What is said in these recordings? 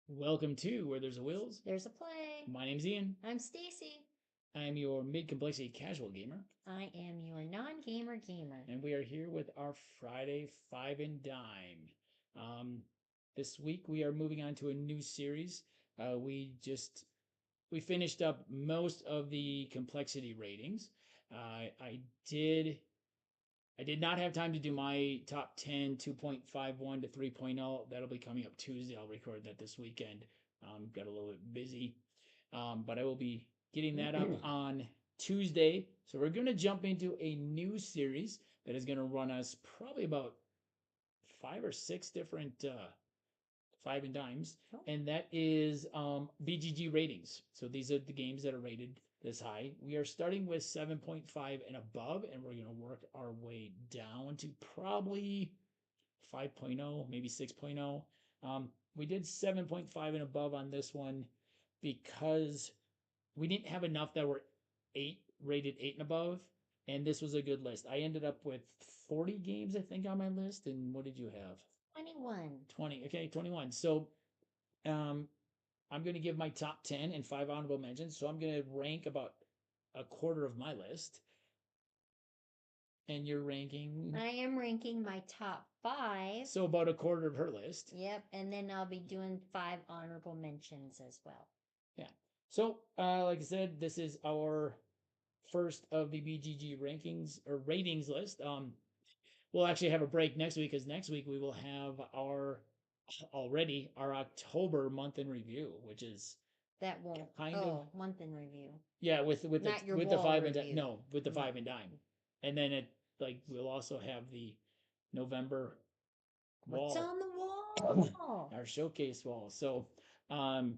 Welcome to Where There's a Wills. There's a play. My name's Ian. I'm Stacey. I'm your mid-complexity casual gamer. I am your non-gamer gamer. And we are here with our Friday Five and Dime. This week we are moving on to a new series. We finished up most of the complexity ratings. I did not have time to do my top 10 2.51 to 3.0. That'll be coming up Tuesday. I'll record that this weekend. Got a little bit busy. But I will be getting that up on Tuesday. So we're going to jump into a new series that is going to run us probably about 5 or 6 different five and dimes. Oh. And that is BGG ratings. So these are the games that are rated this high. We are starting with 7.5 and above, and we're going to work our way down to probably 5.0, maybe 6.0. We did 7.5 and above on this one because we didn't have enough that were rated 8 and above, and this was a good list. I ended up with 40 games, I think, on my list. And what did you have? 21. 20. Okay, 21. So I'm going to give my top 10 and 5 honorable mentions. So I'm going to rank about a quarter of my list. And you're ranking? I am ranking my top 5. So about a quarter of her list. Yep, and then I'll be doing 5 honorable mentions as well. Yeah. So, like I said, this is our first of the BGG rankings or ratings list. We'll actually have a break next week because next week we will have our October month in review, which is that won't kind of month in review. Yeah, with the five review. And no, with the 5 and dime, and then we'll also have the November wall. What's on the wall? Our showcase wall. So, and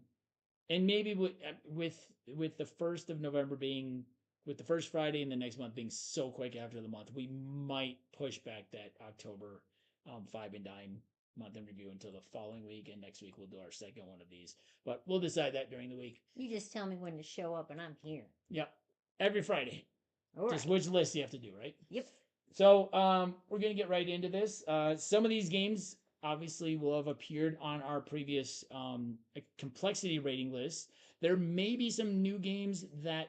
maybe with the 1st of November being with the first Friday in the next month being so quick after the month, we might push back that October 5 and dime month in review until the following week, and next week we'll do our second one of these. But we'll decide that during the week. You just tell me when to show up and I'm here. Yep. Every Friday. All just right. Which list you have to do, right? Yep. So we're going to get right into this. Some of these games obviously will have appeared on our previous complexity rating list. There may be some new games that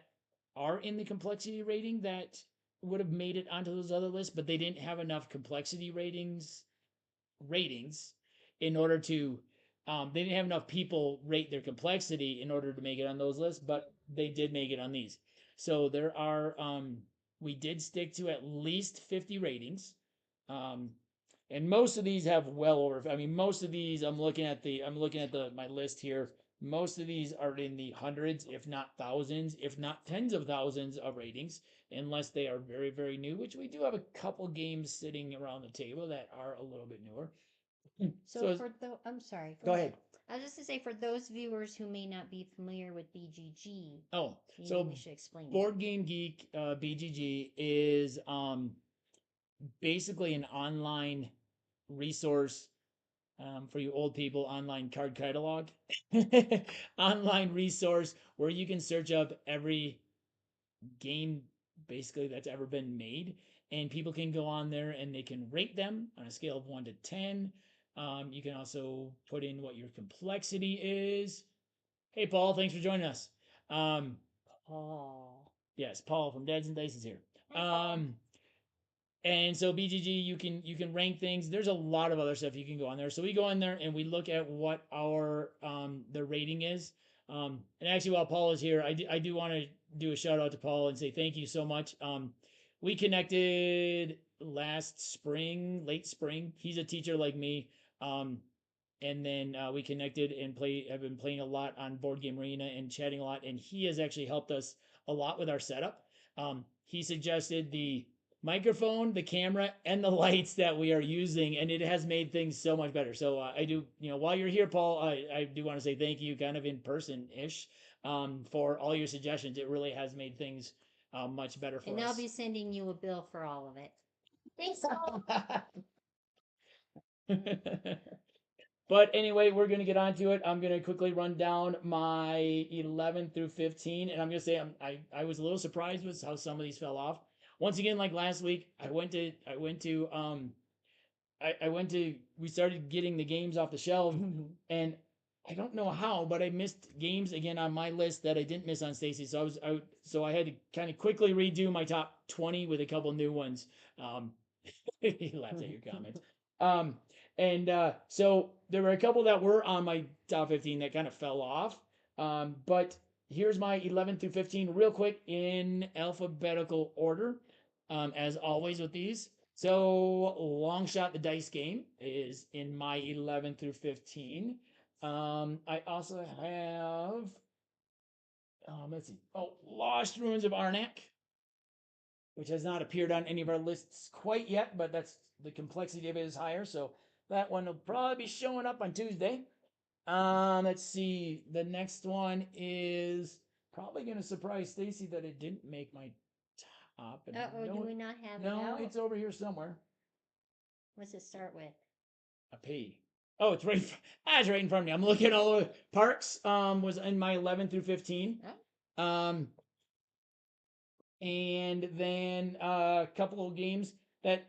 are in the complexity rating that would have made it onto those other lists, but they didn't have enough complexity ratings in order to they didn't have enough people rate their complexity in order to make it on those lists, but they did make it on these. So there are we did stick to at least 50 ratings. And most of these have well over, I mean, most of these I'm looking at my list here. Most of these are in the hundreds, if not thousands, if not tens of thousands of ratings, unless they are very, very new, which we do have a couple games sitting around the table that are a little bit newer. So I'm sorry. Go ahead. I was just to say, for those viewers who may not be familiar with BGG, we should explain. Board Game Geek BGG is basically an online resource for you old people, online card catalog, online resource where you can search up every game basically that's ever been made, and people can go on there and they can rate them on a scale of 1 to 10. You can also put in what your complexity is. Hey, Paul, thanks for joining us. Paul. Yes, Paul from Dads and Dice is here. And so BGG, you can rank things. There's a lot of other stuff you can go on there. So we go in there and we look at what our the rating is. And actually, while Paul is here, I do want to do a shout out to Paul and say thank you so much. We connected last spring, late spring. He's a teacher like me. And then we connected and have been playing a lot on Board Game Arena and chatting a lot. And he has actually helped us a lot with our setup. He suggested the microphone, the camera, and the lights that we are using, and it has made things so much better. So I do, while you're here, Paul, I do want to say thank you, kind of in person-ish, for all your suggestions. It really has made things much better for us. And I'll be sending you a bill for all of it. Thanks, Paul. But anyway, we're going to get on to it. I'm going to quickly run down my 11 through 15, and I'm going to say I was a little surprised with how some of these fell off. Once again, like last week, we started getting the games off the shelf, and I don't know how, but I missed games again on my list that I didn't miss on Stacey. So I had to kind of quickly redo my top 20 with a couple new ones. Um, he laughed at your comment. Um, and so there were a couple that were on my top 15 that kind of fell off. But here's my 11 through 15 real quick in alphabetical order, as always with these. So Long Shot the Dice Game is in my 11 through 15. I also have, let's see, oh, Lost Ruins of Arnak, which has not appeared on any of our lists quite yet, but that's the complexity of it is higher, so that one will probably be showing up on Tuesday. Let's see. The next one is probably going to surprise Stacey that it didn't make my top. And Uh-oh, do we not have it no, out? it's over here somewhere. What's it start with? A P. Oh, it's right. It's right in front of me. I'm looking all over. Parks was in my 11 through 15. Oh. And then a couple of games that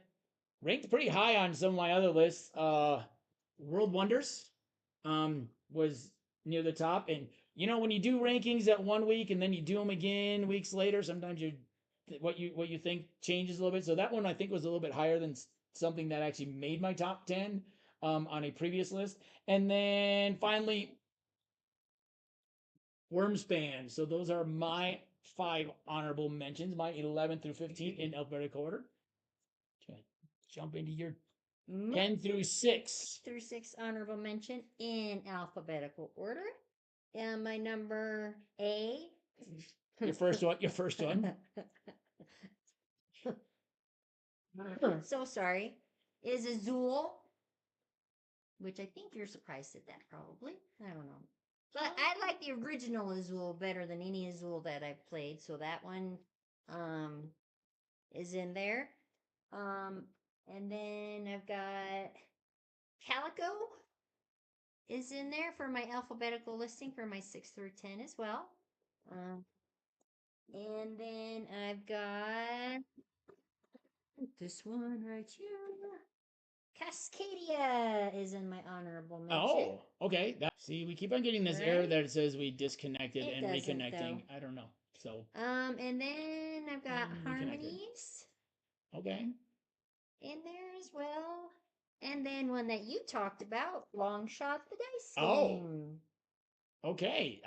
ranked pretty high on some of my other lists. World Wonders was near the top, and you know when you do rankings at 1 week and then you do them again weeks later, sometimes you what you think changes a little bit. So that one I think was a little bit higher than something that actually made my top 10 on a previous list. And then finally Wormspan. So those are my 5 honorable mentions, my 11 through 15 in alphabetical order. Jump into your 10 through 6. Through 6 honorable mention in alphabetical order. And my number A. Your first one. Your first one. So sorry. Is Azul, which I think you're surprised at that probably. I don't know. But I like the original Azul better than any Azul that I've played. So that one is in there. And then I've got Calico is in there for my alphabetical listing for my 6 through 10 as well. And then I've got this one right here. Cascadia is in my honorable mention. Oh, okay. See, we keep on getting this error that it says we disconnected It and doesn't, reconnecting. though. I don't know. So. And then I've got Harmonies. Okay. In there as well. And then one that you talked about, Long Shot the Dice Game. Okay.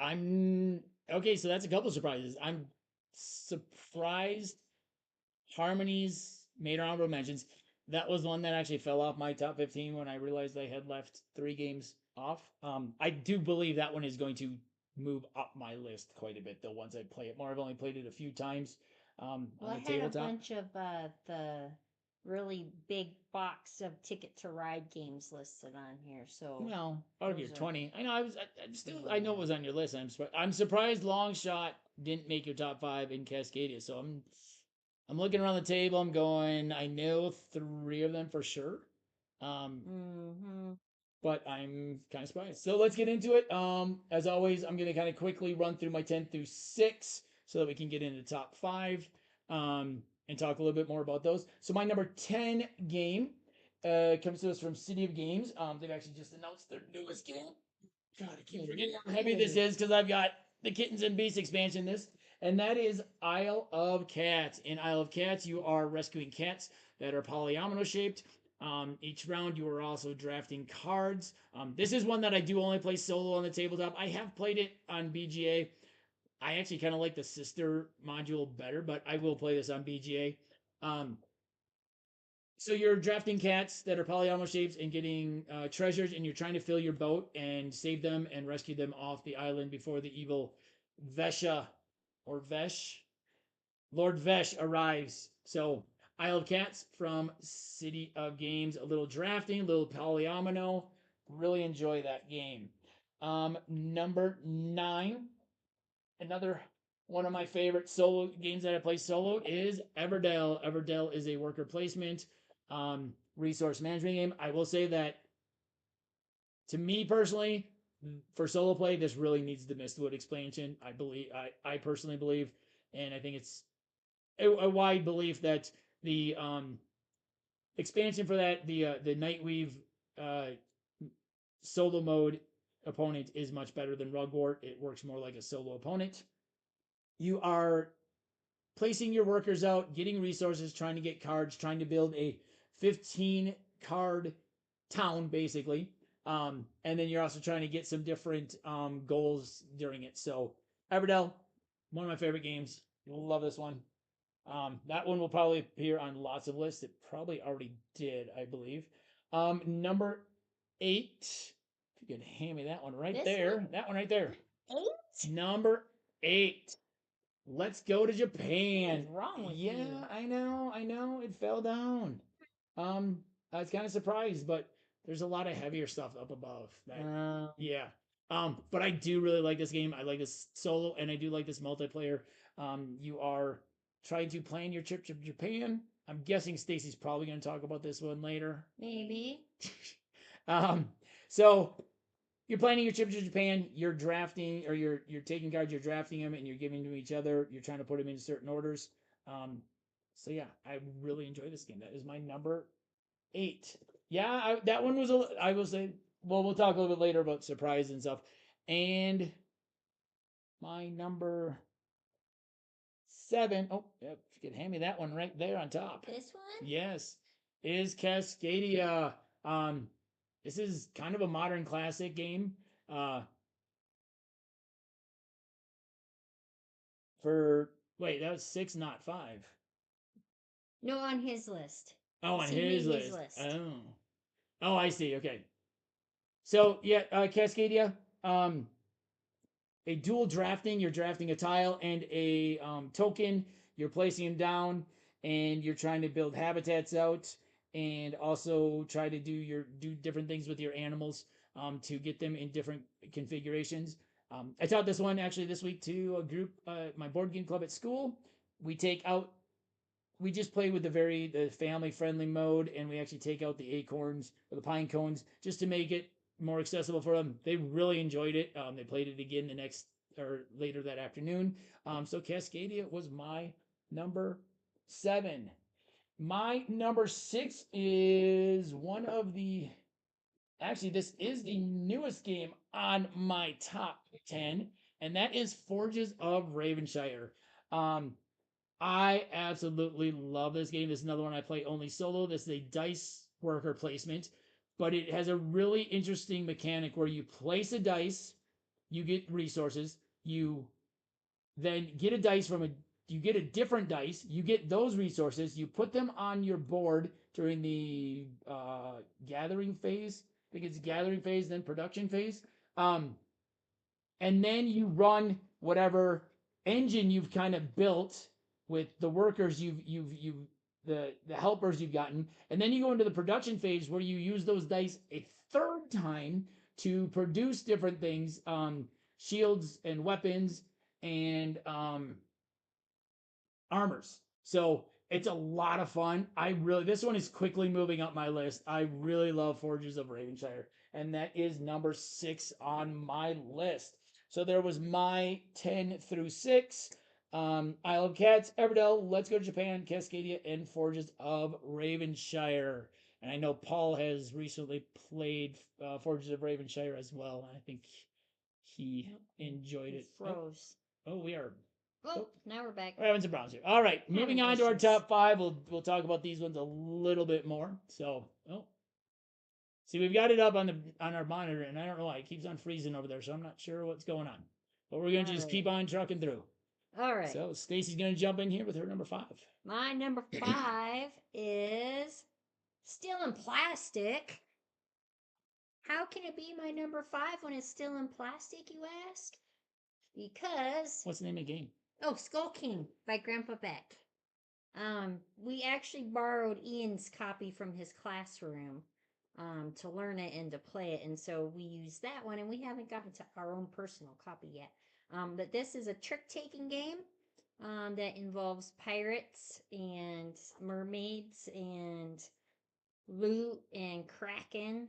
Okay, so that's a couple surprises. I'm surprised Harmonies made honorable mentions. That was one that actually fell off my top 15 when I realized I had left 3 games off. I do believe that one is going to move up my list quite a bit though once I play it more. I've only played it a few times on the tabletop. I had a bunch of the really big box of Ticket to Ride games listed on here. So well, out of your 20, I know I know it was on your list. I'm surprised Long Shot didn't make your top 5 in Cascadia. So I'm looking around the table. I'm going. I know 3 of them for sure. But I'm kind of surprised. So let's get into it. As always, I'm going to kind of quickly run through my 10 through 6 so that we can get into the top 5 and talk a little bit more about those. So my number 10 game comes to us from City of Games. They've actually just announced their newest game. God, I can't forget how heavy this is because I've got the Kittens and Beasts expansion this. And that is Isle of Cats. In Isle of Cats, you are rescuing cats that are polyomino shaped. Each round, you are also drafting cards. This is one that I do only play solo on the tabletop. I have played it on BGA. I actually kind of like the sister module better, but I will play this on BGA. So you're drafting cats that are polyomino shapes and getting treasures, and you're trying to fill your boat and save them and rescue them off the island before the evil Vesha or Vesh, Lord Vesh arrives. So Isle of Cats from City of Games, a little drafting, a little polyomino. Really enjoy that game. Number 9, another one of my favorite solo games that I play solo is Everdell. Everdell is a worker placement resource management game. I will say that to me personally, for solo play, this really needs the Mistwood expansion. I personally believe, and I think it's a wide belief that the expansion for that, the Nightweave solo mode opponent is much better than Rugwort. It works more like a solo opponent. You are placing your workers out, getting resources, trying to get cards, trying to build a 15 card town, basically. And then you're also trying to get some different goals during it. So, Everdell, one of my favorite games. Love this one. That one will probably appear on lots of lists. It probably already did, I believe. Number 8. If you could hand me that one right This there. one? That one right there. 8? Number 8. Let's go to Japan. What is wrong with yeah, you? I know. It fell down. Um, I was kind of surprised, but there's a lot of heavier stuff up above. Yeah. But I do really like this game. I like this solo, and I do like this multiplayer. You are trying to plan your trip to Japan. I'm guessing Stacey's probably going to talk about this one later. Maybe. So you're planning your trip to Japan. You're drafting, or you're taking cards. You're drafting them, and you're giving them to each other. You're trying to put them in certain orders. So yeah, I really enjoy this game. That is my number 8. Yeah, that one was I will say. Well, we'll talk a little bit later about surprise and stuff. And my number 7. Oh, yep, you could hand me that one right there on top. This one? Yes, is Cascadia. This is kind of a modern classic game. For wait, that was 6, not 5. No, on his list. Oh, on He his made his list. list. Oh, I see. Okay. So yeah, Cascadia. A dual drafting. You're drafting a tile and a token. You're placing them down, and you're trying to build habitats out, and also try to do different things with your animals to get them in different configurations. I taught this one actually this week to a group, my board game club at school. We take out we just play with the family friendly mode, and we actually take out the acorns or the pine cones just to make it more accessible for them. They really enjoyed it. They played it again the next or later that afternoon. So Cascadia was my number 7. My number 6 is one of the actually this is the newest game on my top 10, and that is Forges of Ravenshire. Um, I absolutely love this game. This is another one I play only solo. This is a dice worker placement, but it has a really interesting mechanic where you place a dice, you get resources, you then get a dice from a you get a different dice, you get those resources, you put them on your board during the gathering phase. I think it's gathering phase, then production phase. Um, and then you run whatever engine you've kind of built with the workers you've the helpers you've gotten, and then you go into the production phase where you use those dice a third time to produce different things, shields and weapons and armors. So it's a lot of fun. This one is quickly moving up my list. I really love Forges of Ravenshire, and that is number 6 on my list. So there was my 10 through 6. Isle of Cats, Everdell, Let's Go to Japan, Cascadia, and Forges of Ravenshire. And I know Paul has recently played Forges of Ravenshire as well. I think he enjoyed it. Froze. Oh, we are. Oh, now we're back. We're having some problems here. All right, moving on to our issues. top 5. We'll talk about these ones a little bit more. So, see, we've got it up on our monitor, and I don't know why it keeps on freezing over there. So I'm not sure what's going on. But we're gonna just keep on trucking through. All right. So Stacey's gonna jump in here with her number 5. My number 5 is still in plastic. How can it be my number 5 when it's still in plastic, you ask? Because What's the name of the game? oh, Skull King by Grandpa Beck. We actually borrowed Ian's copy from his classroom to learn it and to play it, and so we used that one, and we haven't gotten to our own personal copy yet. But this is a trick-taking game that involves pirates and mermaids and loot and kraken.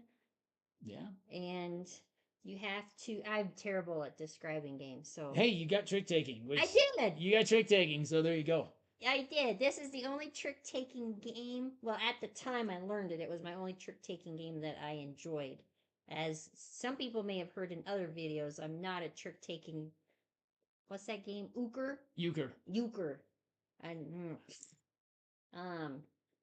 Yeah. And you have to. I'm terrible at describing games, so. Hey, you got trick taking. I did. You got trick taking, so there you go. I did. This is the only trick-taking game. Well, at the time I learned it, it was my only trick-taking game that I enjoyed. As some people may have heard in other videos, I'm not a trick taking. What's that game? Euchre? Euchre. Euchre. And um,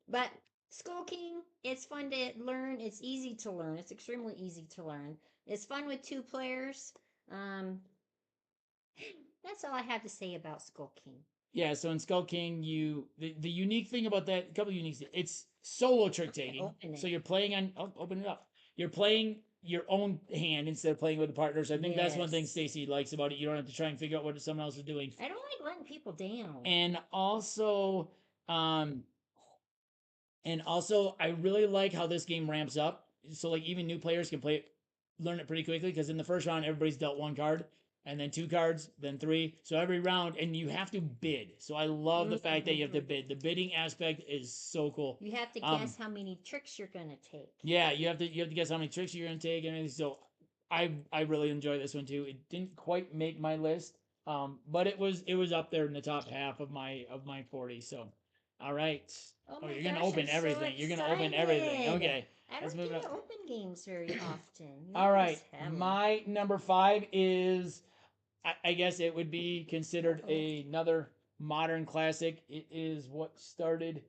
but Skull King, it's fun to learn. It's easy to learn. It's extremely easy to learn. It's fun with 2 players. Um, that's all I have to say about Skull King. Yeah, so in Skull King, the unique thing about that, a couple of unique things, it's solo trick taking. So you're playing on, open it up. You're playing your own hand instead of playing with the partners. I think that's one thing Stacey likes about it. You don't have to try and figure out what someone else is doing. I don't like letting people down. And also, I really like how this game ramps up. So like even new players can play it, learn it pretty quickly, because in the first round everybody's dealt 1 card, and then 2 cards, then 3. So every round, and you have to bid. So I love the fact that you have to bid. The bidding aspect is so cool. You have to guess how many tricks you're gonna take. Yeah, you have to guess how many tricks you're gonna take and everything. So I really enjoy this one too. It didn't quite make my list, but it was up there in the top half of my 40. So all right. Oh, you're gonna open I'm everything. So you're gonna open everything. Okay. I don't get to open games very often. All right. My number 5 is, I guess it would be considered another modern classic. It is what started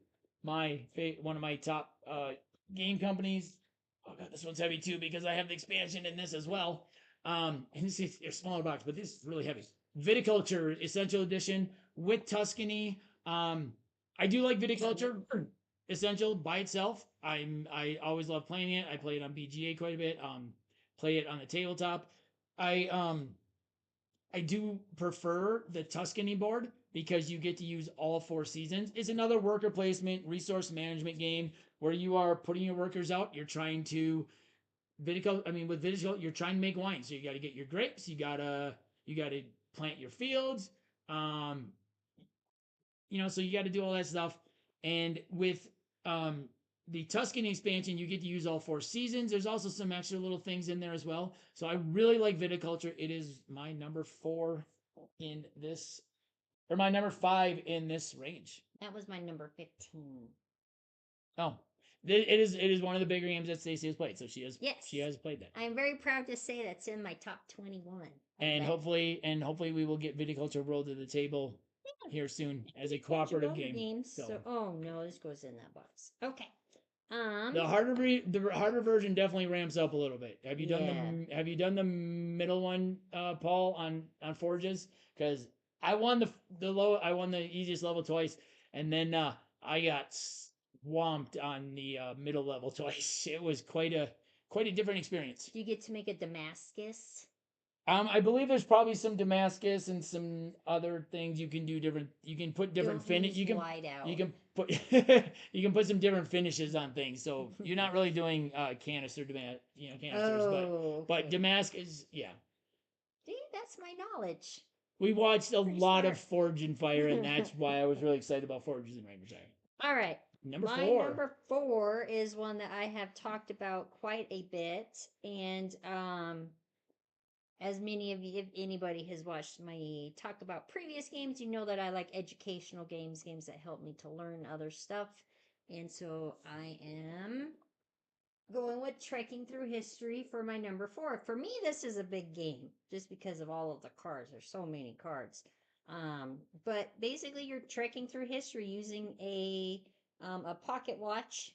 my one of my top game companies. Oh god, this one's heavy too because I have the expansion in this as well. And this is a smaller box, but this is really heavy. Viticulture Essential Edition with Tuscany. I do like Viticulture Essential by itself. I always love playing it. I play it on BGA quite a bit. Play it on the tabletop. I do prefer the Tuscany board because you get to use all 4 seasons. It's another worker placement, resource management game where you are putting your workers out. You're trying to with viticulture, you're trying to make wine. So you got to get your grapes. You gotta plant your fields. So you got to do all that stuff. And with the Tuscany expansion, you get to use all 4 seasons. There's also some extra little things in there as well. So I really like Viticulture. It is my number 4 in this, or my number 5 in this range. That was my number 15. Oh, it is one of the bigger games that Stacey has played. So she has played that. I'm very proud to say that's in my top 21. And hopefully we will get Viticulture rolled to the table here soon as a cooperative game. So, oh no, this goes in that box. Okay. The harder version definitely ramps up a little bit. Have you done the middle one, Paul, on Forges? Because I won the easiest level twice, and then I got swamped on the middle level twice. It was quite a different experience. Do you get to make a Damascus? I believe there's probably some Damascus and some other things you can do different. You can put different finish. You can put you can put some different finishes on things. So you're not really doing canisters, but Damascus, yeah. See, that's my knowledge. We watched a lot of Forge and Fire, and that's why I was really excited about Forges and Ranger. All right. My number 4 is one that I have talked about quite a bit, and as many of you, if anybody has watched my talk about previous games, you know that I like educational games that help me to learn other stuff. And so I am going with Trekking Through History for my number 4. For me, this is a big game just because of all of the cards. There's so many cards. But basically, you're trekking through history using a pocket watch,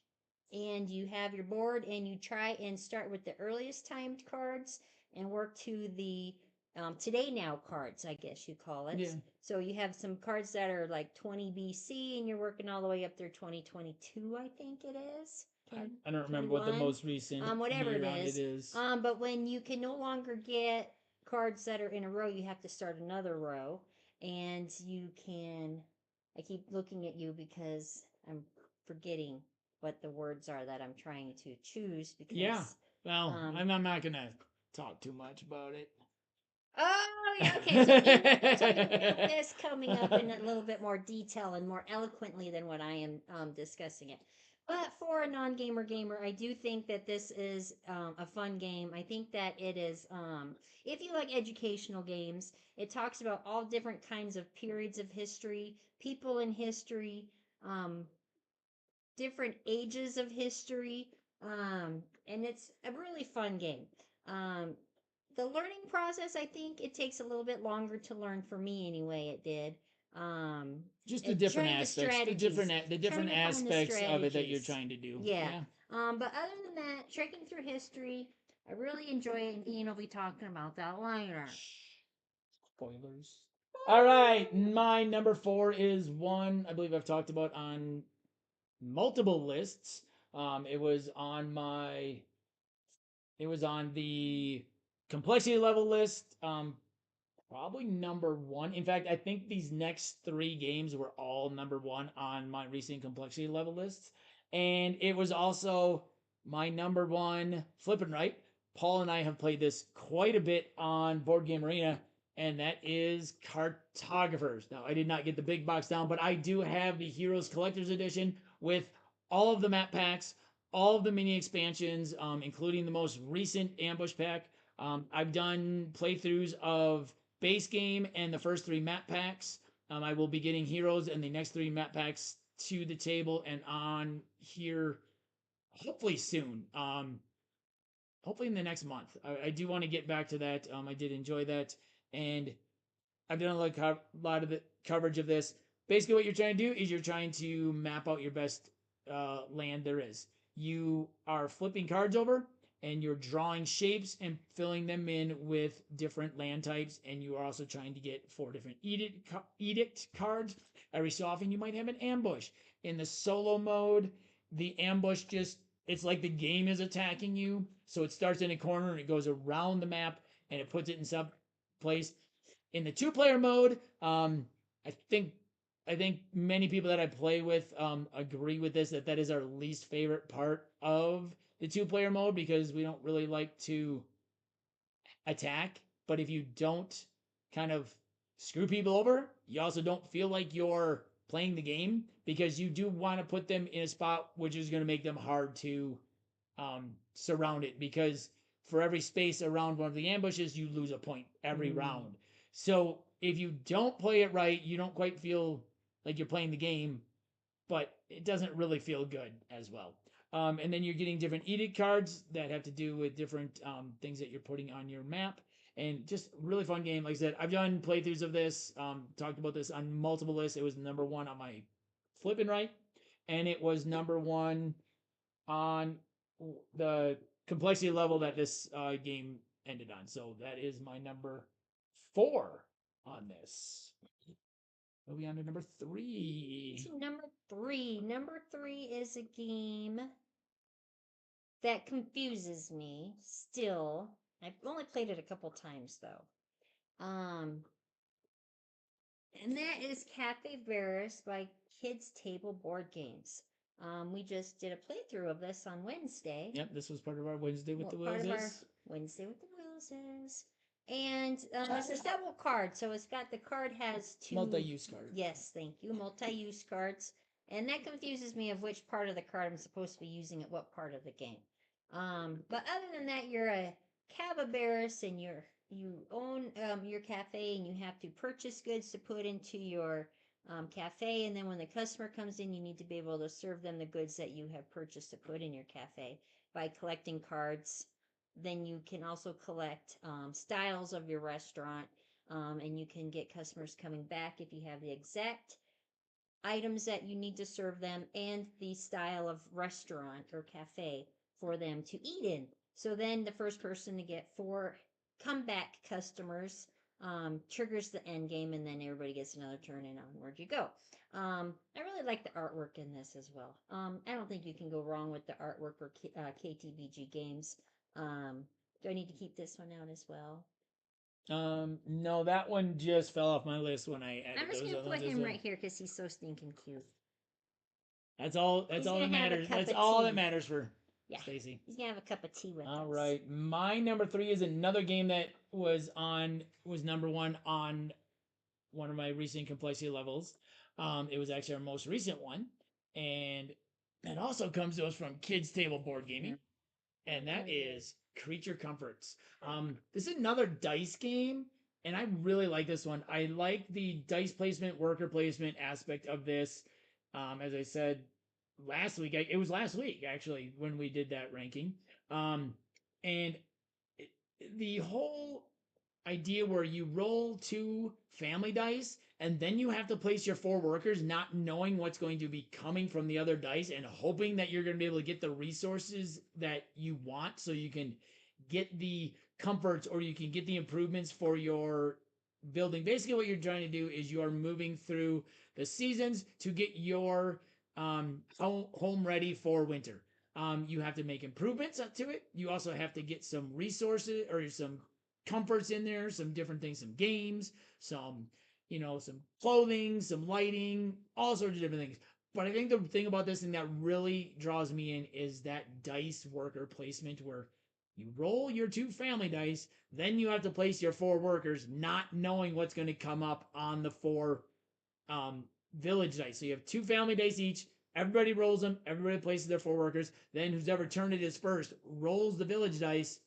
and you have your board, and you try and start with the earliest timed cards and work to the today now cards, I guess you call it. Yeah. So you have some cards that are like 20 BC, and you're working all the way up there 2022, I think it is. I don't remember what the most recent whatever it is. But when you can no longer get cards that are in a row, you have to start another row, and you can. I keep looking at you because I'm forgetting what the words are that I'm trying to choose. Because I'm not gonna talk too much about it. Oh, yeah, okay. So you get this coming up in a little bit more detail and more eloquently than what I am discussing it. But for a non-gamer gamer, I do think that this is a fun game. I think that it is, if you like educational games, it talks about all different kinds of periods of history, people in history, different ages of history, And it's a really fun game. Um, the learning process, I think it takes a little bit longer to learn for me anyway. It did. Um, Just the different trying the aspects, strategies, the trying different to find the aspects of it that you're strategies. trying to do. Yeah. Yeah. But other than that, trekking through history, I really enjoy it, and Ian will be talking about that later. Spoilers. All right, my number 4 is one I believe I've talked about on multiple lists. It was on my, it was on the complexity level list. Probably number 1. In fact, I think these next 3 games were all number 1 on my recent complexity level lists, and it was also my number 1 flipping right. Paul and I have played this quite a bit on Board Game Arena, and that is Cartographers. Now, I did not get the big box down, but I do have the Heroes Collector's Edition with all of the map packs, all of the mini expansions, including the most recent ambush pack. I've done playthroughs of base game and the first 3 map packs. I will be getting Heroes and the next 3 map packs to the table and on here hopefully soon. Hopefully in the next month. I do want to get back to that. I did enjoy that, and I've done a lot of the coverage of this. Basically, what you're trying to do is you're trying to map out your best land there is. You are flipping cards over, and you're drawing shapes and filling them in with different land types, and you are also trying to get 4 different edict cards. Every so often, you might have an ambush. In the solo mode, the ambush just, it's like the game is attacking you. So it starts in a corner and it goes around the map and it puts it in some place. In the 2-player mode, I think I think many people that I play with agree with this, that that is our least favorite part of the 2-player mode, because we don't really like to attack. But if you don't kind of screw people over, you also don't feel like you're playing the game, because you do want to put them in a spot which is going to make them hard to surround it, because for every space around one of the ambushes, you lose a point every round. So if you don't play it right, you don't quite feel like you're playing the game, but it doesn't really feel good as well. And then you're getting different edict cards that have to do with different things that you're putting on your map. And just really fun game. Like I said, I've done playthroughs of this, talked about this on multiple lists. It was number 1 on my flipping right, and it was number 1 on the complexity level that this game ended on. So that is my number 4 on this. We'll be on to number 3. So number 3. Number 3 is a game that confuses me still. I've only played it a couple times though. And that is Cafe Barris by Kids Table Board Games. We just did a playthrough of this on Wednesday. Yep, this was part of our Wednesday with the Part of our Willses. Wednesday with the Willses. And it's a double card. So it's got, the card has 2 multi-use cards. Yes, thank you. Multi-use cards. And that confuses me of which part of the card I'm supposed to be using at what part of the game. But other than that, you're a Cavabaris and you own your cafe, and you have to purchase goods to put into your cafe. And then when the customer comes in, you need to be able to serve them the goods that you have purchased to put in your cafe by collecting cards. Then you can also collect styles of your restaurant, and you can get customers coming back if you have the exact items that you need to serve them and the style of restaurant or cafe for them to eat in. So then the first person to get 4 comeback customers triggers the end game, and then everybody gets another turn, and onward you go. I really like the artwork in this as well. I don't think you can go wrong with the artwork for KTBG games. Do I need to keep this one out as well? No, that one just fell off my list when I added I'm just those gonna other put ones as him well. right here because he's so stinking cute. That's all. That's He's all that gonna have a matters. cup That's of all that tea. matters for Yeah, Stacey. he's gonna have a cup of tea with us. All right, my number 3 is another game that was number 1 on one of my recent complexity levels. It was actually our most recent one, and that also comes to us from Kids Table Board Gaming, and that is Creature Comforts. This is another dice game, and I really like this one. I like the dice placement, worker placement aspect of this. As I said, last week. It was last week actually when we did that ranking. And it, the whole idea where you roll two family dice and then you have to place your four workers not knowing what's going to be coming from the other dice and hoping that you're going to be able to get the resources that you want so you can get the comforts or you can get the improvements for your building. Basically what you're trying to do is you are moving through the seasons to get your home ready for winter. You have to make improvements to it. You also have to get some resources or some comforts in there, some different things, some games, some, some clothing, some lighting, all sorts of different things. But I think the thing about this thing that really draws me in is that dice worker placement where you roll your two family dice, then you have to place your four workers, not knowing what's going to come up on the four um, village dice. So you have two family dice each. Everybody rolls them. Everybody places their four workers. Then whoever turn it is first rolls the village dice.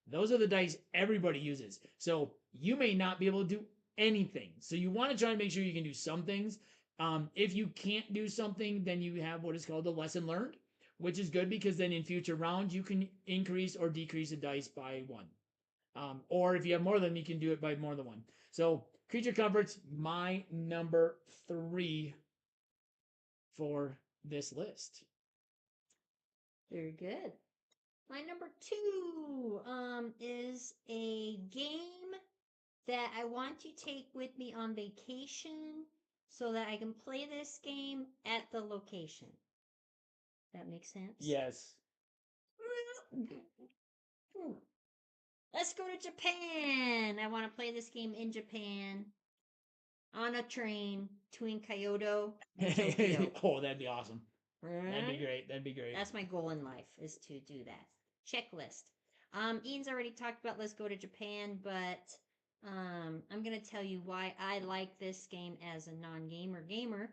Those are the dice everybody uses. So you may not be able to do anything. So you want to try and make sure you can do some things. If you can't do something, then you have what is called the lesson learned, which is good because then in future rounds you can increase or decrease the dice by one. Or if you have more than them, you can do it by more than one. So creature comforts, my number 3 for this list. Very good. My number 2 is a game that I want to take with me on vacation so that I can play this game at the location. That makes sense? Yes. Let's go to Japan. I want to play this game in Japan on a train between Kyoto and Tokyo. Oh, that'd be awesome. Right? That'd be great. That'd be great. That's my goal in life, is to do that. Checklist. Ian's already talked about Let's Go to Japan, but I'm going to tell you why I like this game as a non-gamer gamer.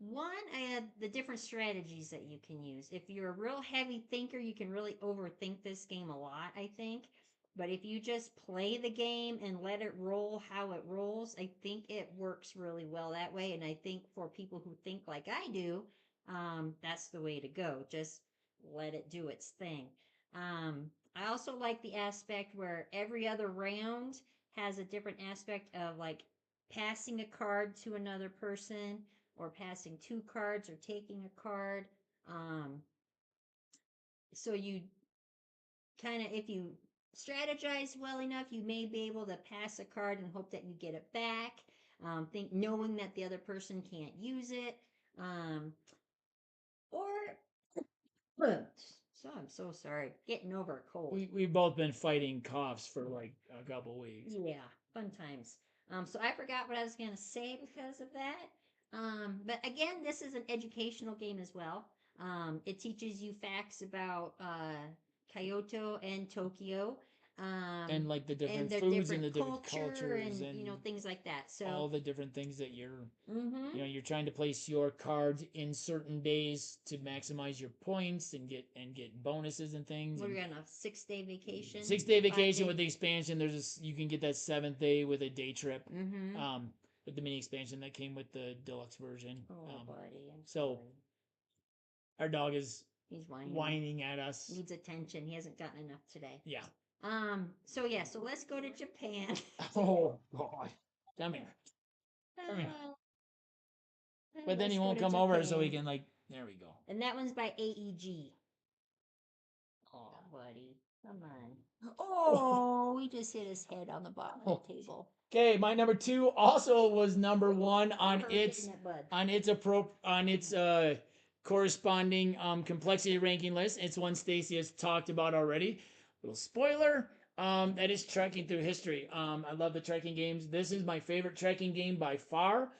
One, I had the different strategies that you can use. If you're a real heavy thinker, you can really overthink this game a lot, I think. But if you just play the game and let it roll how it rolls, I think it works really well that way. And I think for people who think like I do, that's the way to go. Just let it do its thing. I also like the aspect where every other round has a different aspect of like passing a card to another person or passing two cards or taking a card. So you kind of, if you strategize well enough, you may be able to pass a card and hope that you get it back. Knowing that the other person can't use it. Or so I'm so sorry. Getting over a cold. We've both been fighting coughs for like a couple weeks. Yeah, fun times. So I forgot what I was gonna say because of that. But again, this is an educational game as well. It teaches you facts about Kyoto and Tokyo. And like the different and their foods different and the different culture cultures and things like that. So all the different things that you're mm-hmm. you're trying to place your cards in certain days to maximize your points and get bonuses and things. What are we on, a 6-day vacation? 6-day vacation with the expansion. You can get that 7th day with a day trip. Mm-hmm. With the mini expansion that came with the deluxe version. Oh, buddy. So our dog is he's whining at us. Needs attention. He hasn't gotten enough today. Yeah. So yeah, so let's go to Japan. Oh God. Come here. Come here. But then he won't come over so we can like there we go. And that one's by AEG. Oh, buddy. Come on. Oh, we just hit his head on the bottom of the table. Okay, my number 2 also was number 1 on its corresponding complexity ranking list. It's one Stacey has talked about already. Little spoiler, that is Trekking Through History. I love the trekking games. This is my favorite trekking game by far.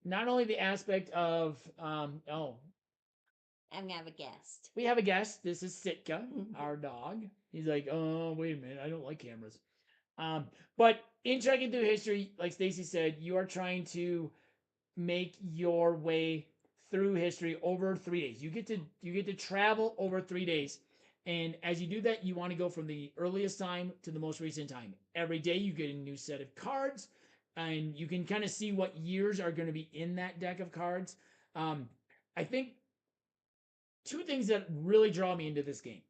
Not only the aspect of I'm gonna have a guest. We have a guest. This is Sitka, our dog. He's like, oh, wait a minute, I don't like cameras. But in Trekking Through History, like Stacey said, you are trying to make your way through history over 3 days. You get to travel over 3 days. And as you do that, you want to go from the earliest time to the most recent time. Every day you get a new set of cards, and you can kind of see what years are going to be in that deck of cards. I think two things that really draw me into this game: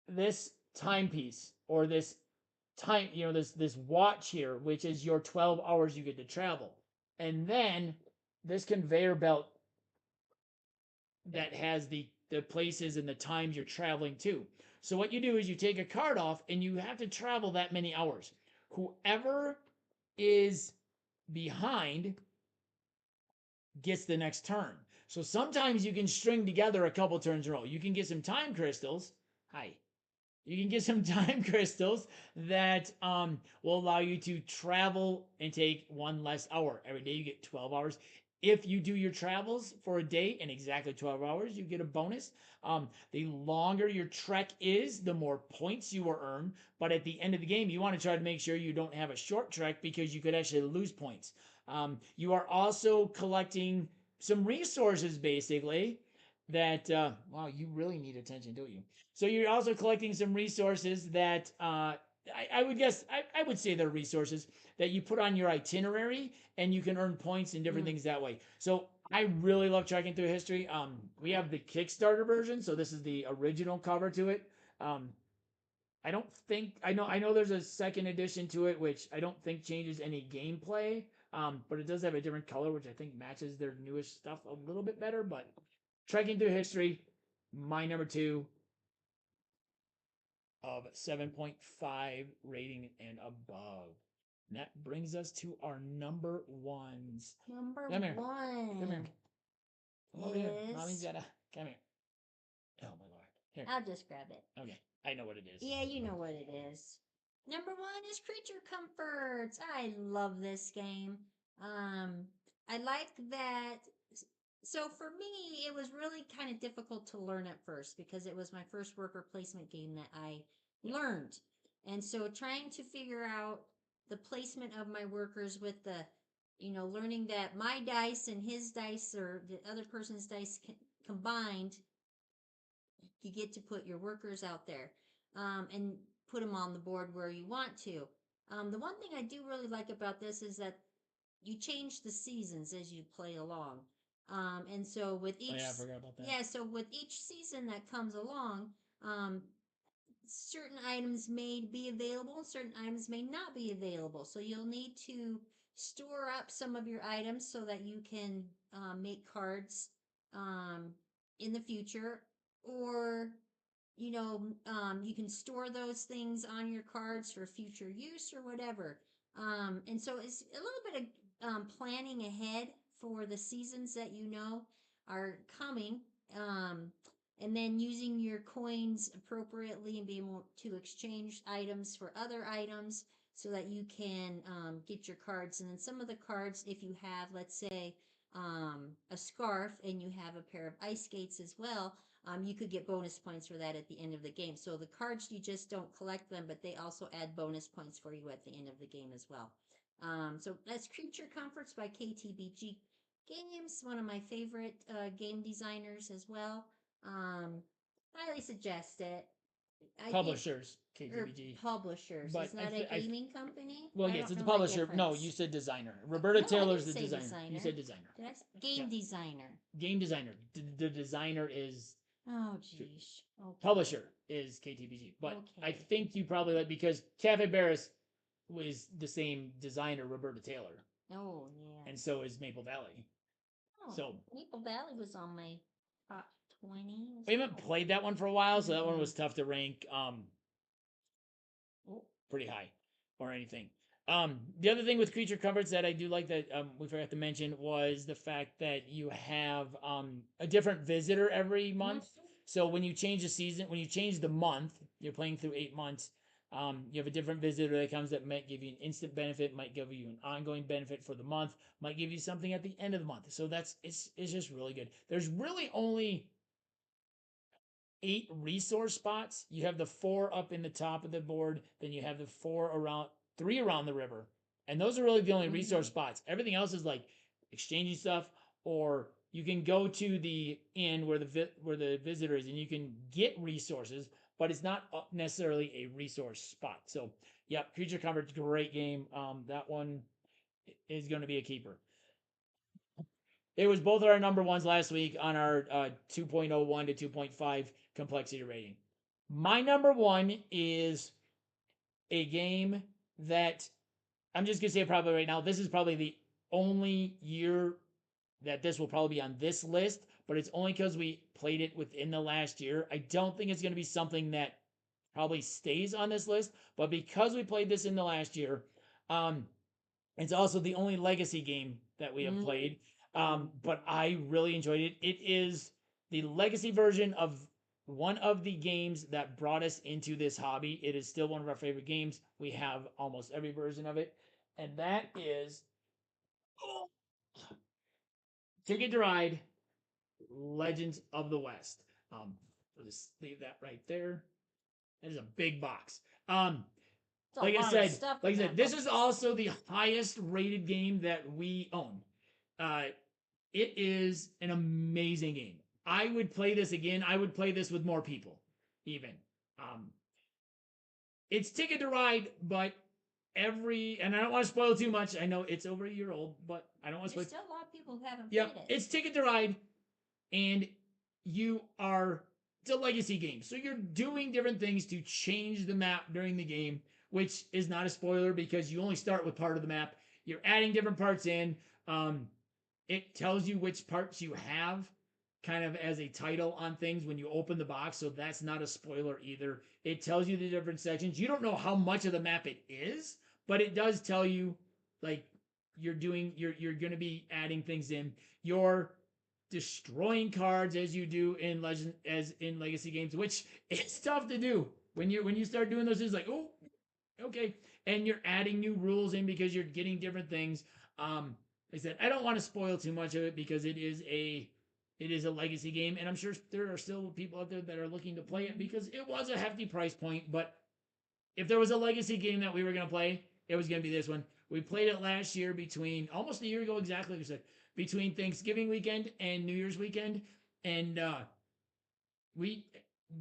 this timepiece, or this time, this watch here, which is your 12 hours you get to travel, and then this conveyor belt that has the places and the times you're traveling to. So what you do is you take a card off and you have to travel that many hours. Whoever is behind gets the next turn. So sometimes you can string together a couple turns in a row. You can get some time crystals. Hi. You can get some time crystals that will allow you to travel and take one less hour. Every day you get 12 hours. If you do your travels for a day in exactly 12 hours, you get a bonus. The longer your trek is, the more points you will earn. But at the end of the game, you want to try to make sure you don't have a short trek, because you could actually lose points. You are also collecting some resources, basically, that, wow, you really need attention, don't you? So you're also collecting some resources that, I would guess, I would say they're resources that you put on your itinerary, and you can earn points and different things that way. So I really love trekking through history. We have the Kickstarter version, so this is the original cover to it. I don't think I know there's a second edition to it, which I don't think changes any gameplay. But it does have a different color, which I think matches their newest stuff a little bit better. But trekking through history, my number two of 7.5 rating and above. And that brings us to our number ones. Number Come here. one. Come here. Come over here. Mommy's gotta come here. Oh my lord. Here. I'll just grab it. Okay. I know what it is. Yeah, you know what it is. Number one is Creature Comforts. I love this game. I like that. So for me, it was really kind of difficult to learn at first, because it was my first worker placement game that I learned. And so trying to figure out the placement of my workers with the, learning that my dice and his dice, or the other person's dice combined, you get to put your workers out there, and put them on the board where you want to. The one thing I do really like about this is that you change the seasons as you play along. And so with each, I forgot about that. Yeah, so with each season that comes along, certain items may be available and certain items may not be available. So you'll need to store up some of your items so that you can make cards in the future, or you can store those things on your cards for future use or whatever. And so it's a little bit of planning ahead for the seasons that are coming. And then using your coins appropriately and being able to exchange items for other items so that you can get your cards. And then some of the cards, if you have, let's say, a scarf and you have a pair of ice skates as well, you could get bonus points for that at the end of the game. So the cards, you just don't collect them, but they also add bonus points for you at the end of the game as well. So that's Creature Comforts by KTBG Games, one of my favorite game designers as well. Highly suggest it. Publishers, Or KTBG. publishers. But Isn't that a gaming company? Well, I yes, don't it's a know the publisher. No, difference. you said designer. Roberta No, I Taylor's didn't the say designer. You said designer. Did I game designer. Game designer. The designer is Oh, geez. Okay. publisher is KTBG. But I Okay. think you probably like, because Cafe Barris was the same designer, Roberta Taylor, Oh, yeah. and so is Maple Valley. Oh, So Maple Valley was on my top 20. we haven't played that one for a while, so that one was tough to rank pretty high or anything. The other thing with Creature Comforts that I do like that we forgot to mention was the fact that you have a different visitor every month. So when you change the season, when you change the month, you're playing through 8 months. You have a different visitor that comes that might give you an instant benefit, might give you an ongoing benefit for the month, might give you something at the end of the month. So it's just really good. There's really only 8 resource spots. You have the 4 up in the top of the board, then you have the 3 around the river, and those are really the only resource spots. Everything else is like exchanging stuff, or you can go to the inn where the visitor is, and you can get resources, but it's not necessarily a resource spot. So, yeah, Creature Comforts, great game. That one is going to be a keeper. It was both of our number ones last week on our 2.01 to 2.5 complexity rating. My number one is a game that I'm just gonna say probably right now. This is probably the only year that this will probably be on this list, but it's only because we played it within the last year. I don't think it's gonna be something that probably stays on this list, but because we played this in the last year, um, it's also the only legacy game that we have played. But I really enjoyed it. It is the legacy version of one of the games that brought us into this hobby. It is still one of our favorite games. We have almost every version of it, and that is Ticket to Ride Legends of the West. We'll just leave that right there. That is a big box. Like I said, this is also the highest rated game that we own. Uh, it is an amazing game. I would play this again. I would play this with more people, even. Um, it's Ticket to Ride, but and I don't want to spoil too much. I know it's over a year old, but I don't want to spoil. There's still a lot of people who haven't Yeah, played it. it's Ticket to Ride, and it's a legacy game, so you're doing different things to change the map during the game, which is not a spoiler because you only start with part of the map. You're adding different parts in. It tells you which parts you have kind of as a title on things when you open the box, so that's not a spoiler either. It tells you the different sections. You don't know how much of the map it is, but it does tell you like you're going to be adding things in. You're destroying cards as you do in legacy games, which is tough to do. When you start doing those, it's like, oh, okay, and you're adding new rules in because you're getting different things. Like I said, I don't want to spoil too much of it because it is a legacy game, and I'm sure there are still people out there that are looking to play it because it was a hefty price point. But if there was a legacy game that we were going to play, it was going to be this one. We played it last year between almost a year ago exactly. Like I said, between Thanksgiving weekend and New Year's weekend, and we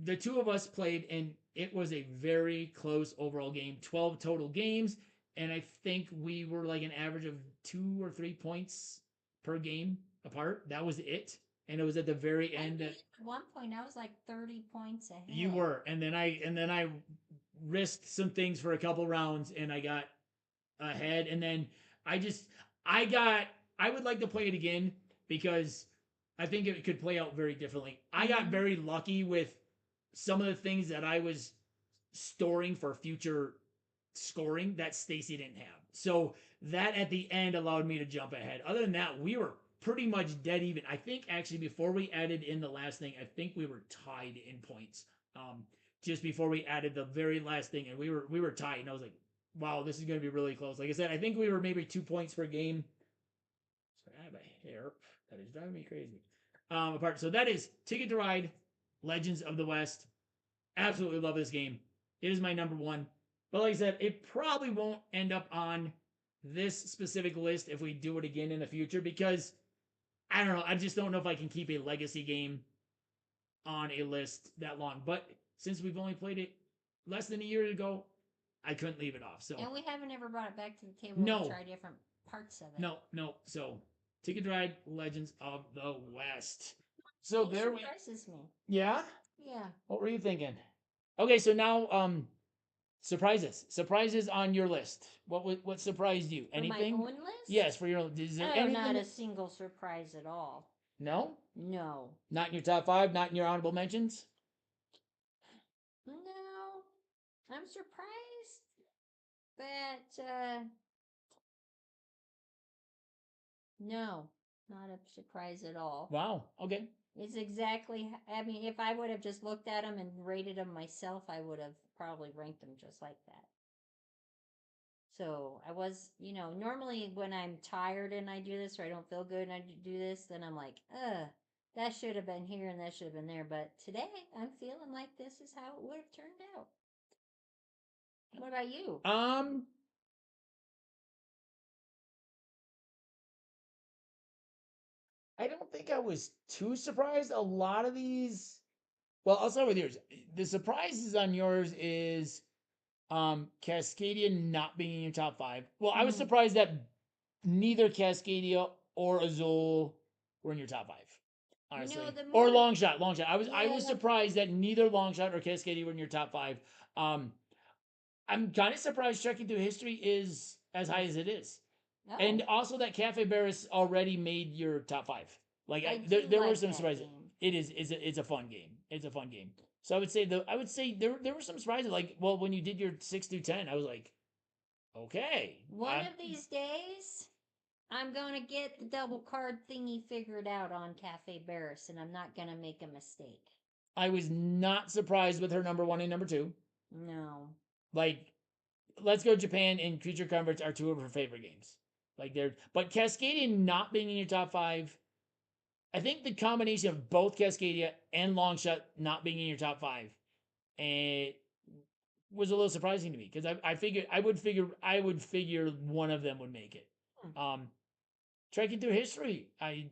the two of us played, and it was a very close overall game. 12 total games, and I think we were like an average of 2 or 3 points per game apart. That was it, and it was at the very end. At one point, I was like 30 points ahead. You were, and then I risked some things for a couple rounds, and I got ahead, and then I would like to play it again because I think it could play out very differently. I got very lucky with some of the things that I was storing for future scoring that Stacey didn't have. So that at the end allowed me to jump ahead. Other than that, we were pretty much dead even. I think actually before we added in the last thing, I think we were tied in points. Just before we added the very last thing, and we were tied, and I was like, wow, this is going to be really close. Like I said, I think we were maybe 2 points per game. So I have a hair that is driving me crazy. Apart. So that is Ticket to Ride, Legends of the West. Absolutely love this game. It is my number one. But like I said, it probably won't end up on this specific list if we do it again in the future because I don't know. I just don't know if I can keep a legacy game on a list that long. But since we've only played it less than a year ago, I couldn't leave it off. So and we haven't ever brought it back to the table to try different parts of it. No. So Ticket to Ride, Legends of the West. So it there surprises me. Yeah? Yeah. What were you thinking? Okay, so now surprises. Surprises on your list. What surprised you? Anything? For my own list? Yes, for your is there anything? Not a single surprise at all. No? No. Not in your top 5, not in your honorable mentions? No. I'm surprised. But no, not a surprise at all. Wow. Okay. It's exactly, I mean, if I would have just looked at them and rated them myself, I would have probably ranked them just like that. So I was, normally when I'm tired and I do this or I don't feel good and I do this, then I'm like, that should have been here and that should have been there. But today I'm feeling like this is how it would have turned out. What about you? I don't think I was too surprised. A lot of these, well, I'll start with yours. The surprises on yours is Cascadia not being in your top 5. Well, I was surprised that neither Cascadia or Azul were in your top 5. Honestly, the or more, long shot, long shot. I was yeah, surprised that neither long shot or Cascadia were in your top 5. Um, I'm kind of surprised checking through history is as high as it is, and oh, also that Cafe Barris already made your top 5. Like I there were like some that surprises. game. It is it's a fun game. It's a fun game. So I would say there were some surprises. Like, well, when you did your 6 through 10, I was like, okay. One of these days, I'm gonna get the double card thingy figured out on Cafe Barris, and I'm not gonna make a mistake. I was not surprised with her number 1 and number 2. No. Like, Let's Go Japan and Creature Comforts are 2 of her favorite games. Like but Cascadia not being in your top 5, I think the combination of both Cascadia and Longshot not being in your top 5, and was a little surprising to me because I figured I would figure one of them would make it. Hmm. Trekking through history, I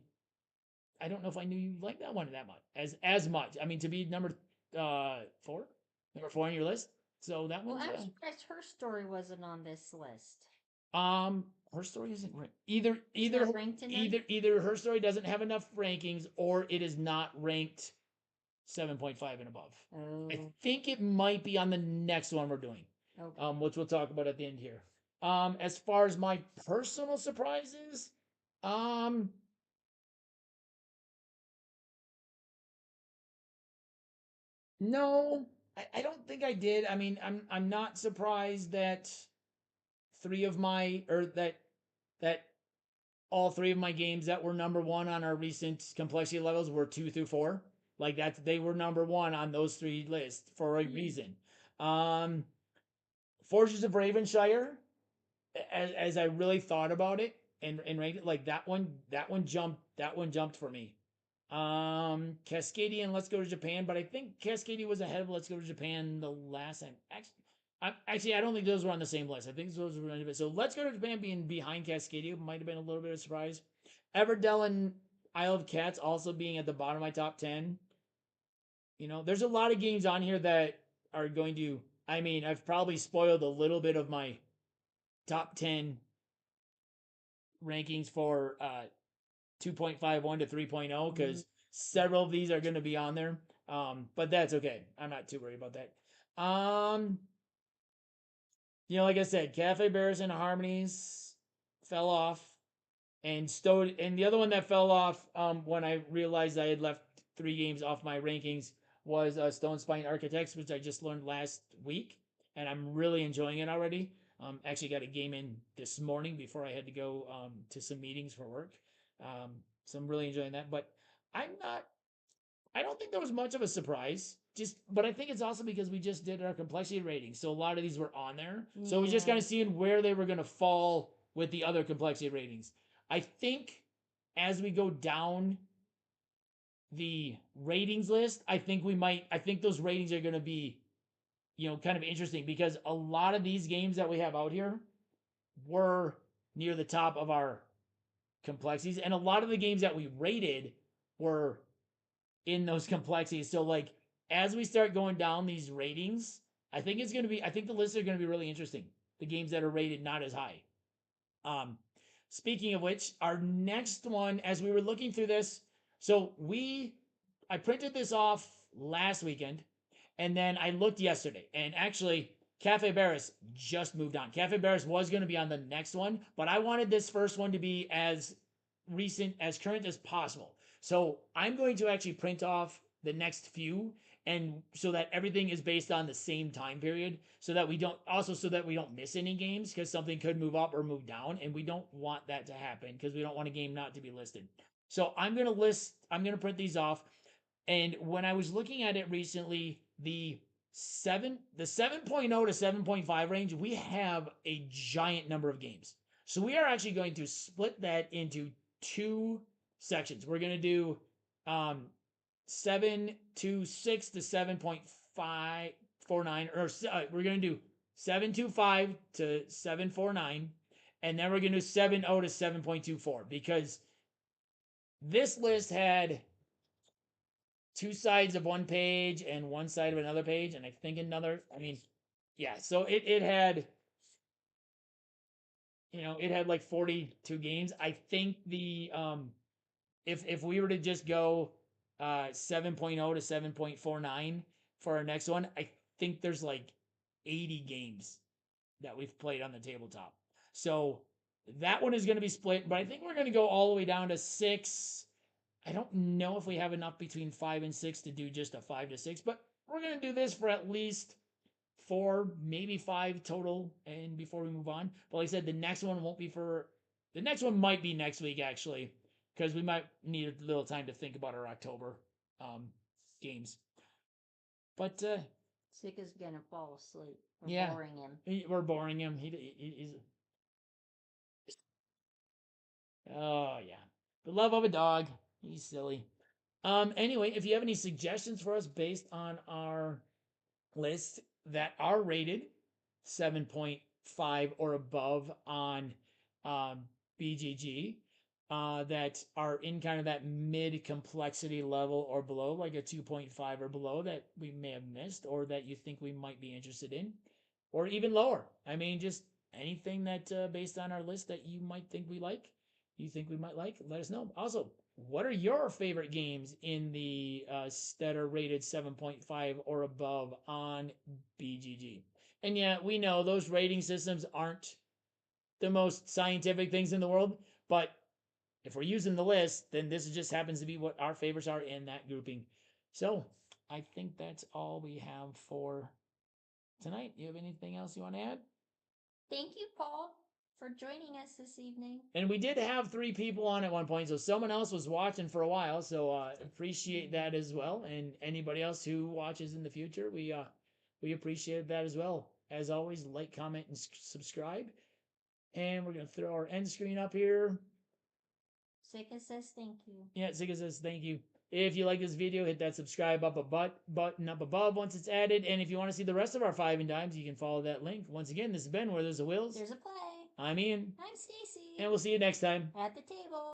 don't know if I knew you liked that one that much as much. I mean, to be number 4, number 4 on your list. So that Well, one's I'm surprised her story wasn't on this list. her story isn't ranked. It's not ranked in there? Either her story doesn't have enough rankings or it is not ranked 7.5 and above. I Oh, think it might be on the next one we're doing, okay. which we'll talk about at the end here. As far as my personal surprises, um, no, I don't think I did. I mean, I'm not surprised that 3 of my or that all 3 of my games that were number 1 on our recent complexity levels were 2 through 4. Like they were number 1 on those 3 lists for a reason. Um, Forges of Ravenshire, as I really thought about it and ranked it, like that one jumped for me. Cascadia and Let's Go to Japan, but I think Cascadia was ahead of Let's Go to Japan the last time. Actually, I don't think those were on the same list. I think those were on so Let's Go to Japan being behind Cascadia might have been a little bit of a surprise. Everdell and Isle of Cats also being at the bottom of my top 10. There's a lot of games on here that are going to. I mean, I've probably spoiled a little bit of my top 10 rankings for 2.51 to 3.0 because several of these are going to be on there. But that's okay. I'm not too worried about that. Like I said, Cafe Bears and Harmonies fell off, and the other one that fell off when I realized I had left 3 games off my rankings was Stone Spine Architects, which I just learned last week, and I'm really enjoying it already. Actually got a game in this morning before I had to go to some meetings for work. So I'm really enjoying that. But I'm not. I don't think there was much of a surprise. But I think it's also because we just did our complexity rating, so a lot of these were on there. So we just kind of seeing where they were going to fall with the other complexity ratings. I think as we go down the ratings list, I think those ratings are going to be, kind of interesting because a lot of these games that we have out here were near the top of our complexities, and a lot of the games that we rated were in those complexities. So like as we start going down these ratings, I think the lists are going to be really interesting. The games that are rated not as high. Um, Speaking of which, our next one, as we were looking through this, so I printed this off last weekend, and then I looked yesterday, and actually, Cafe Barris just moved on. Cafe Barris was going to be on the next one, but I wanted this first one to be as current as possible. So I'm going to actually print off the next few, and so that everything is based on the same time period, so that we don't miss any games because something could move up or move down, and we don't want that to happen because we don't want a game not to be listed. So I'm gonna print these off, and when I was looking at it recently, the 7.0 to 7.5 range, we have a giant number of games. So we are actually going to split that into 2 sections. We're going to do 7.26 to 7.549, or we're going to do 7.25 to 7.49, and then we're going to do 7.0 to 7.24 because this list had 2 sides of one page and 1 side of another page, and I think I mean, yeah, so it had, it had like 42 games. I think if we were to just go 7.0 to 7.49 for our next one, I think there's like 80 games that we've played on the tabletop. So that one is going to be split, but I think we're going to go all the way down to 6. I don't know if we have enough between 5 and 6 to do just a 5 to 6, but we're going to do this for at least 4, maybe 5 total, and before we move on. But like I said, the next one won't be for. The next one might be next week, actually, because we might need a little time to think about our October games. But Sick is gonna fall asleep. We're yeah, boring him. we're boring him. He's. Oh yeah, the love of a dog. He's silly. Anyway, if you have any suggestions for us based on our list that are rated 7.5 or above on um, BGG, that are in kind of that mid complexity level or below, like a 2.5 or below, that we may have missed or that you think we might be interested in, or even lower. I mean, just anything that based on our list that you might think we like, you think we might like, let us know. Also, what are your favorite games in the that are rated 7.5 or above on BGG? And yeah, we know those rating systems aren't the most scientific things in the world, but if we're using the list, then this just happens to be what our favorites are in that grouping. So I think that's all we have for tonight. You have anything else you want to add? Thank you, Paul, for joining us this evening. And we did have 3 people on at one point, so someone else was watching for a while. So appreciate that as well. And anybody else who watches in the future, we appreciate that as well. As always, like, comment, and subscribe. And we're gonna throw our end screen up here. Sika says thank you. Yeah, Zika says thank you. If you like this video, hit that subscribe up button up above once it's added. And if you want to see the rest of our 5 and Dimes, you can follow that link. Once again, this has been Where There's a Wills. There's a play. I'm Ian. I'm Stacey. And we'll see you next time. At the table.